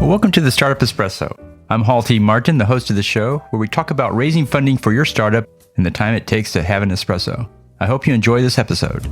Well, welcome to the Startup Espresso. I'm Hall T. Martin, the host of the show, where we talk about raising funding for your startup and the time it takes to have an espresso. I hope you enjoy this episode.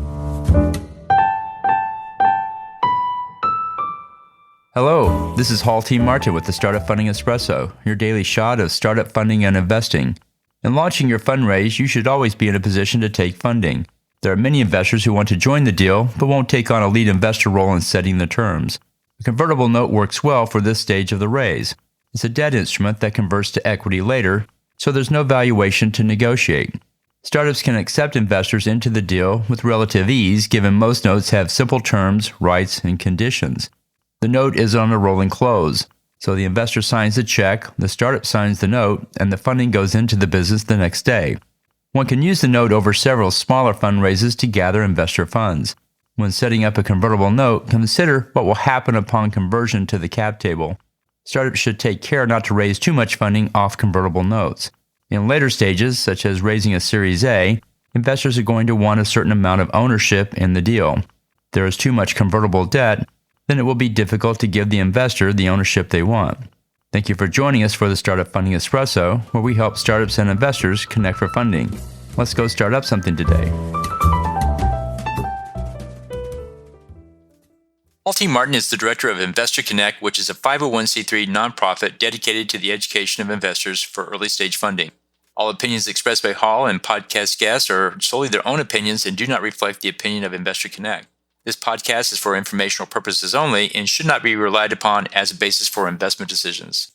Hello, this is Hall T. Martin with the Startup Funding Espresso, your daily shot of startup funding and investing. In launching your fundraise, you should always be in a position to take funding. There are many investors who want to join the deal, but won't take on a lead investor role in setting the terms. A convertible note works well for this stage of the raise. It's a debt instrument that converts to equity later, so there's no valuation to negotiate. Startups can accept investors into the deal with relative ease, given most notes have simple terms, rights, and conditions. The note is on a rolling close, so the investor signs the check, the startup signs the note, and the funding goes into the business the next day. One can use the note over several smaller fundraises to gather investor funds. When setting up a convertible note, consider what will happen upon conversion to the cap table. Startups should take care not to raise too much funding off convertible notes. In later stages, such as raising a Series A, investors are going to want a certain amount of ownership in the deal. If there is too much convertible debt, then it will be difficult to give the investor the ownership they want. Thank you for joining us for the Startup Funding Espresso, where we help startups and investors connect for funding. Let's go start up something today. Hall T. Martin is the director of Investor Connect, which is a 501c3 nonprofit dedicated to the education of investors for early-stage funding. All opinions expressed by Hall and podcast guests are solely their own opinions and do not reflect the opinion of Investor Connect. This podcast is for informational purposes only and should not be relied upon as a basis for investment decisions.